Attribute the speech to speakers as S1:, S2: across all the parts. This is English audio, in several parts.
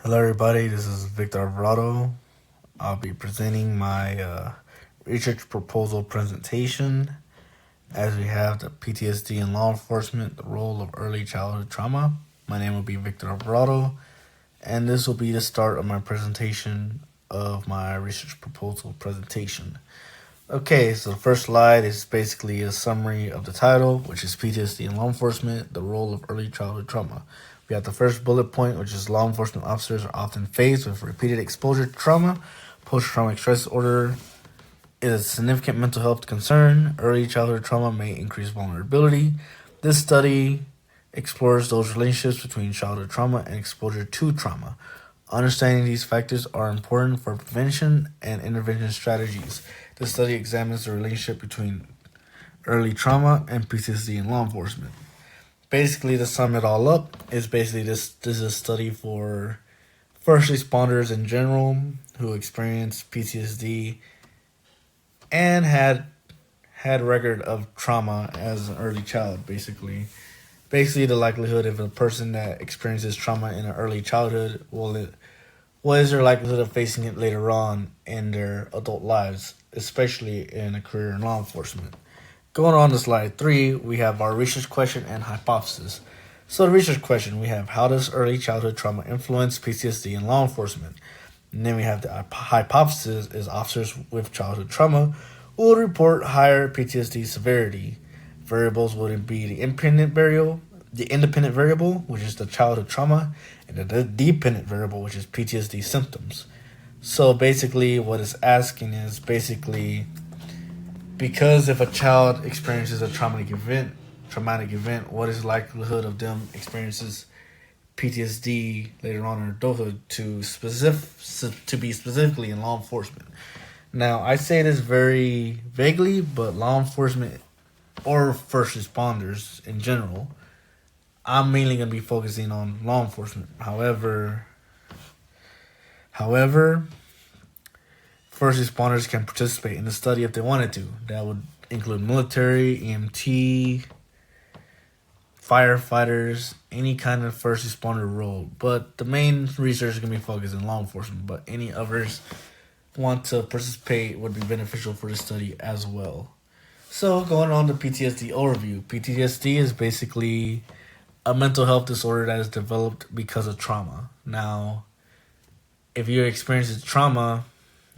S1: Hello, everybody. This is Victor Alvarado. I'll be presenting my research proposal presentation as we have the PTSD in law enforcement, the role of early childhood trauma. My name will be Victor Alvarado, and this will be the start of my presentation of my research proposal presentation. Okay, so the first slide is basically a summary of the title, which is PTSD in law enforcement, the role of early childhood trauma. We have the first bullet point, which is law enforcement officers are often faced with repeated exposure to trauma. Post-traumatic stress disorder is a significant mental health concern. Early childhood trauma may increase vulnerability. This study explores those relationships between childhood trauma and exposure to trauma. Understanding these factors are important for prevention and intervention strategies. The study examines the relationship between early trauma and PTSD in law enforcement. Basically, to sum it all up, is basically this is a study for first responders in general who experienced PTSD and had record of trauma as an early child. Basically, the likelihood of a person that experiences trauma in an early childhood what is their likelihood of facing it later on in their adult lives, especially in a career in law enforcement. Going on to slide 3, we have our research question and hypothesis. So the research question, we have how does early childhood trauma influence PTSD in law enforcement? And then we have the hypothesis is officers with childhood trauma will report higher PTSD severity. Variables would be the independent variable, which is the childhood trauma, and the dependent variable, which is PTSD symptoms. So basically, what it's asking is basically because if a child experiences a traumatic event, what is the likelihood of them experiences PTSD later on in adulthood to be specifically in law enforcement? Now, I say this very vaguely, but law enforcement or first responders in general, I'm mainly going to be focusing on law enforcement. However, first responders can participate in the study if they wanted to. That would include military, EMT, firefighters, any kind of first responder role. But the main research is going to be focused in law enforcement, but any others want to participate would be beneficial for the study as well. So going on to PTSD overview. PTSD is basically a mental health disorder that is developed because of trauma. Now, if you're experiencing trauma,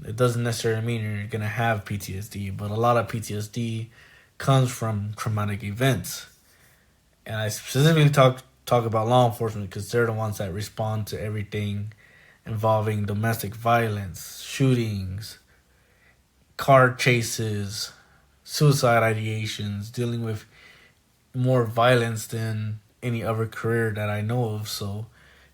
S1: it doesn't necessarily mean you're going to have PTSD, but a lot of PTSD comes from traumatic events. And I specifically talk about law enforcement because they're the ones that respond to everything involving domestic violence, shootings, car chases, suicide ideations, dealing with more violence than any other career that I know of. So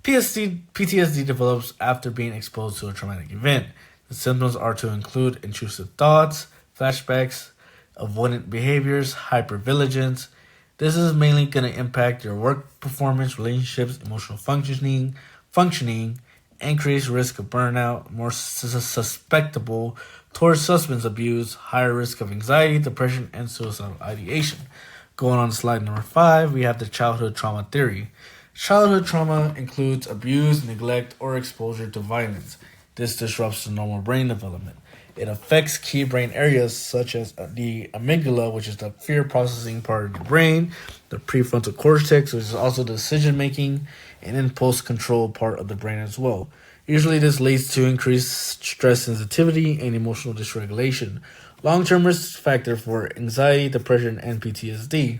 S1: PTSD develops after being exposed to a traumatic event. The symptoms are to include intrusive thoughts, flashbacks, avoidant behaviors, hypervigilance. This is mainly going to impact your work performance, relationships, emotional functioning, increased risk of burnout, more susceptible towards substance abuse, higher risk of anxiety, depression, and suicidal ideation. Going on to slide number 5, we have the childhood trauma theory. Childhood trauma includes abuse, neglect, or exposure to violence. This disrupts the normal brain development. It affects key brain areas such as the amygdala, which is the fear processing part of the brain, the prefrontal cortex, which is also the decision-making and impulse control part of the brain as well. Usually this leads to increased stress sensitivity and emotional dysregulation. Long-term risk factor for anxiety, depression, and PTSD.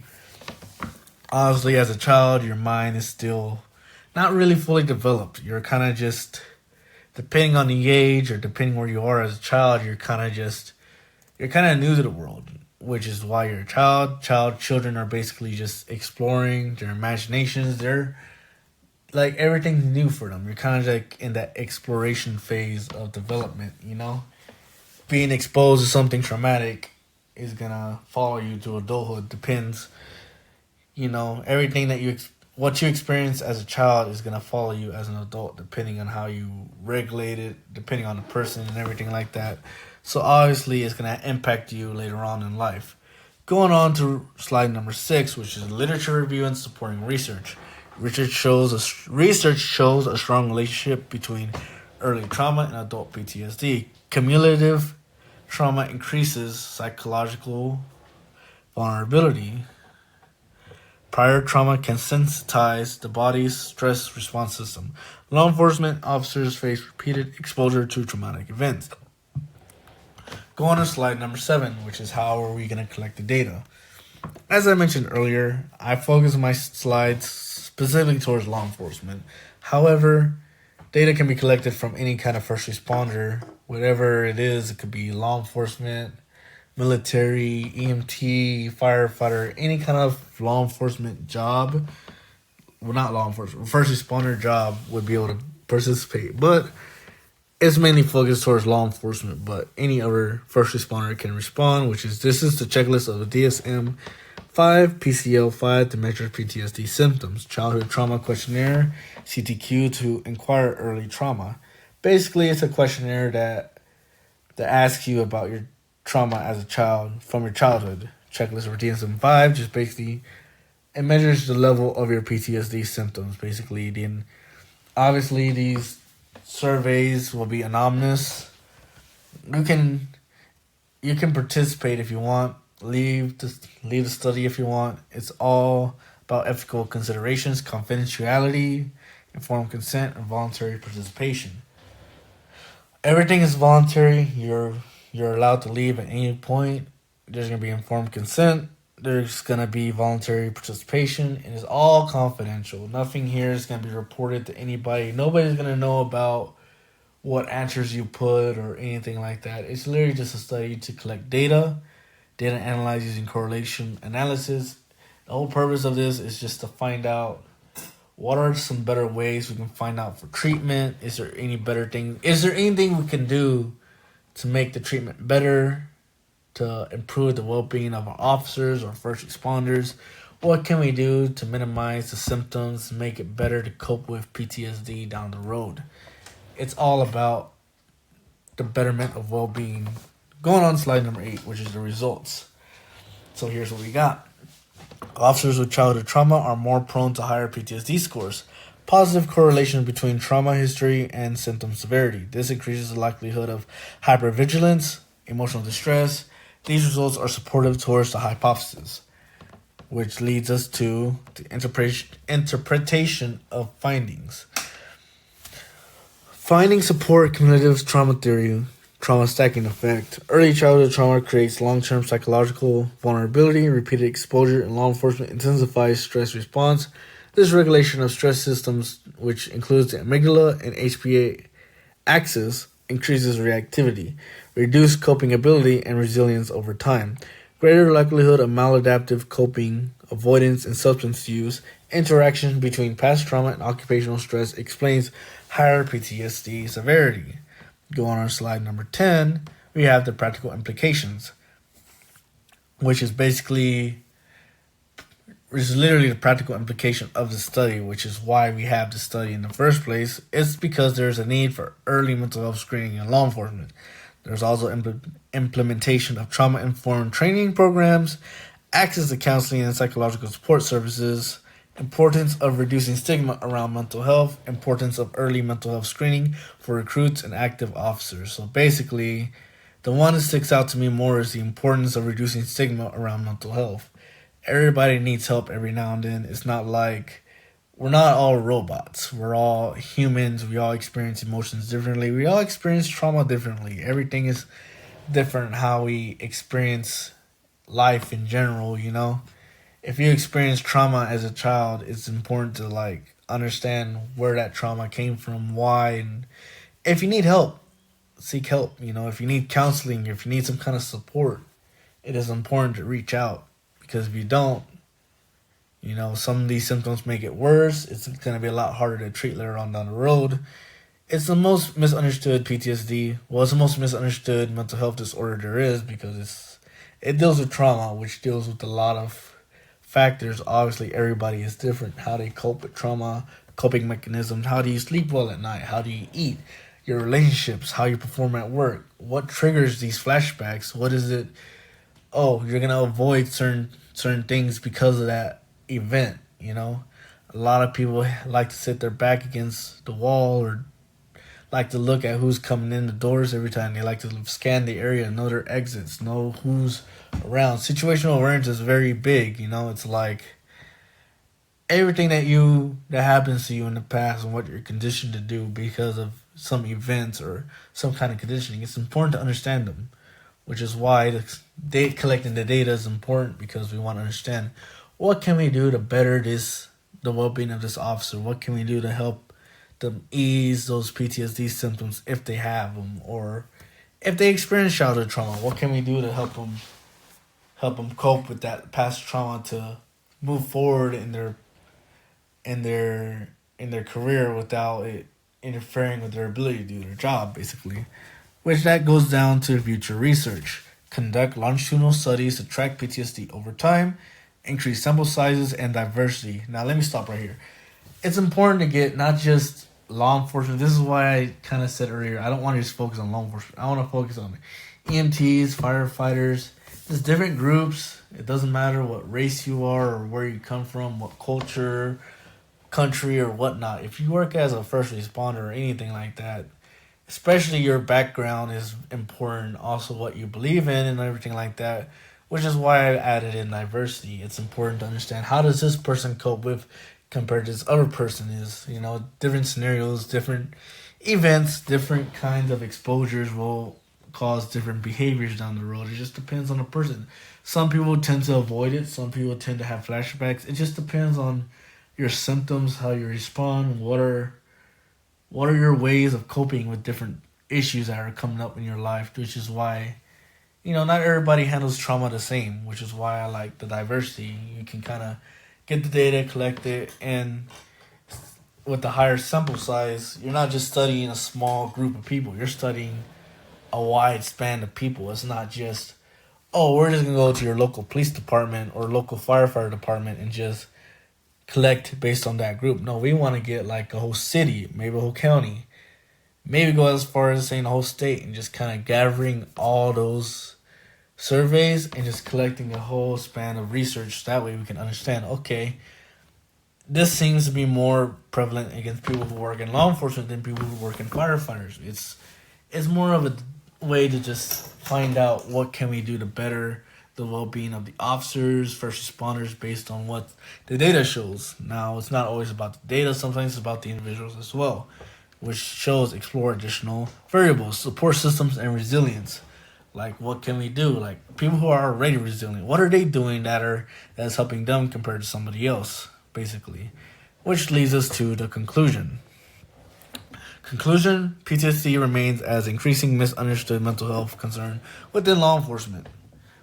S1: Obviously, as a child, your mind is still not really fully developed. You're kind of just, depending on the age or depending where you are as a child, you're kind of new to the world, which is why you're a child. Children are basically just exploring their imaginations. They're like everything's new for them. You're kind of like in that exploration phase of development, Being exposed to something traumatic is gonna follow you to adulthood. Depends, everything what you experience as a child is gonna follow you as an adult, depending on how you regulate it, depending on the person and everything like that. So obviously, it's gonna impact you later on in life. Going on to slide number 6, which is literature review and supporting research. Research shows a strong relationship between early trauma and adult PTSD. Cumulative trauma increases psychological vulnerability. Prior trauma can sensitize the body's stress response system. Law enforcement officers face repeated exposure to traumatic events. Go on to slide number 7, which is how are we going to collect the data. As I mentioned earlier, I focus my slides specifically towards law enforcement. However, data can be collected from any kind of first responder, whatever it is. It could be law enforcement, military, EMT, firefighter, any kind of law enforcement job. Well, not law enforcement, first responder job would be able to participate. But it's mainly focused towards law enforcement, but any other first responder can respond, this is the checklist of the DSM-5, PCL-5 to measure PTSD symptoms, childhood trauma questionnaire, CTQ to inquire early trauma. Basically, it's a questionnaire that asks you about your trauma as a child from your childhood. Checklist for DSM-5 just basically it measures the level of your PTSD symptoms. Basically, then obviously these surveys will be anonymous. You can participate if you want. Leave the study if you want. It's all about ethical considerations, confidentiality, informed consent, and voluntary participation. Everything is voluntary. You're allowed to leave at any point. There's gonna be informed consent. There's gonna be voluntary participation, and it's all confidential. Nothing here is gonna be reported to anybody. Nobody's gonna know about what answers you put or anything like that. It's literally just a study to collect data analyze using correlation analysis. The whole purpose of this is just to find out what are some better ways we can find out for treatment. Is there anything we can do to make the treatment better, to improve the well-being of our officers or first responders? What can we do to minimize the symptoms, make it better to cope with PTSD down the road? It's all about the betterment of well-being. Going on slide number 8, which is the results. So here's what we got. Officers with childhood trauma are more prone to higher PTSD scores. Positive correlation between trauma history and symptom severity. This increases the likelihood of hypervigilance, emotional distress. These results are supportive towards the hypothesis, which leads us to the interpretation of findings. Findings support cumulative trauma theory, trauma stacking effect. Early childhood trauma creates long-term psychological vulnerability. Repeated exposure in law enforcement intensifies stress response. This regulation of stress systems, which includes the amygdala and HPA axis, increases reactivity, reduced coping ability, and resilience over time. Greater likelihood of maladaptive coping, avoidance, and substance use. Interaction between past trauma and occupational stress explains higher PTSD severity. Go on slide number 10, we have the practical implications, which is literally the practical implication of the study, which is why we have the study in the first place. It's because there's a need for early mental health screening in law enforcement. There's also implementation of trauma-informed training programs, access to counseling and psychological support services, importance of reducing stigma around mental health, importance of early mental health screening for recruits and active officers. So basically, the one that sticks out to me more is the importance of reducing stigma around mental health. Everybody needs help every now and then. It's not like we're not all robots. We're all humans. We all experience emotions differently. We all experience trauma differently. Everything is different how we experience life in general, you know? If you experience trauma as a child, it's important to understand where that trauma came from, why, and if you need help, seek help. If you need counseling, if you need some kind of support, it is important to reach out, because if you don't, some of these symptoms may get worse. It's going to be a lot harder to treat later on down the road. It's the most misunderstood PTSD. Well, it's the most misunderstood mental health disorder there is, because it deals with trauma, which deals with a lot of factors. Obviously, everybody is different. How they cope with trauma, coping mechanisms. How do you sleep well at night? How do you eat? Your relationships, how you perform at work. What triggers these flashbacks? What is it? Oh, you're gonna avoid certain things because of that event. A lot of people like to sit their back against the wall or like to look at who's coming in the doors every time. They like to scan the area, know their exits, know who's around. Situational awareness is very big. It's like everything that happens to you in the past and what you're conditioned to do because of some events or some kind of conditioning. It's important to understand them, which is why collecting the data is important, because we want to understand what can we do to better the well-being of this officer. What can we do to help them ease those PTSD symptoms if they have them, or if they experience childhood trauma. What can we do to help them cope with that past trauma to move forward in their career without it interfering with their ability to do their job, basically. Which that goes down to future research. Conduct longitudinal studies to track PTSD over time, increase sample sizes and diversity. Now let me stop right here. It's important to get not just law enforcement. This is why I kind of said earlier, I don't want to just focus on law enforcement. I want to focus on EMTs, firefighters, just different groups. It doesn't matter what race you are or where you come from, what culture, country, or whatnot. If you work as a first responder or anything like that, especially your background is important. Also what you believe in and everything like that, which is why I added in diversity. It's important to understand, how does this person cope with compared to this other person is, different scenarios, different events, different kinds of exposures will cause different behaviors down the road. It just depends on the person. Some people tend to avoid it. Some people tend to have flashbacks. It just depends on your symptoms, how you respond, what are your ways of coping with different issues that are coming up in your life, which is why, not everybody handles trauma the same, which is why I like the diversity. You can kind of get the data, collect it, and with the higher sample size, you're not just studying a small group of people. You're studying a wide span of people. It's not just, we're just going to go to your local police department or local firefighter department and just collect based on that group. No, we want to get like a whole city, maybe a whole county, maybe go as far as saying a whole state, and just kind of gathering all those surveys and just collecting a whole span of research. That way we can understand, okay, this seems to be more prevalent against people who work in law enforcement than people who work in firefighters. It's more of a way to just find out what can we do to better the well-being of the officers, first responders, based on what the data shows. Now, it's not always about the data. Sometimes it's about the individuals as well, which shows explore additional variables, support systems, and resilience. Like, what can we do? Like, people who are already resilient, what are they doing that's helping them compared to somebody else, basically? Which leads us to the conclusion. Conclusion, PTSD remains as increasing misunderstood mental health concern within law enforcement.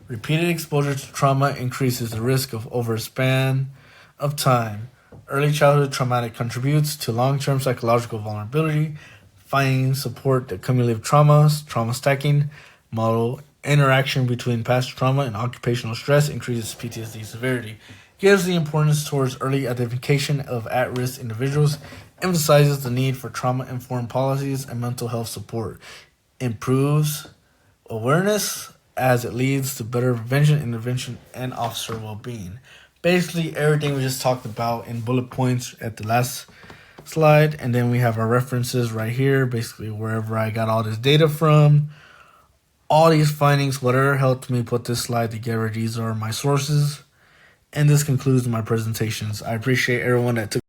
S1: Repeated exposure to trauma increases the risk of over a span of time. Early childhood traumatic contributes to long-term psychological vulnerability. Finding support the cumulative trauma stacking model, interaction between past trauma and occupational stress increases PTSD severity. Gives the importance towards early identification of at-risk individuals. Emphasizes the need for trauma-informed policies and mental health support. Improves awareness as it leads to better prevention, intervention, and officer well-being. Basically, everything we just talked about in bullet points at the last slide, and then we have our references right here, basically wherever I got all this data from. All these findings, whatever helped me put this slide together, these are my sources. And this concludes my presentations. I appreciate everyone that took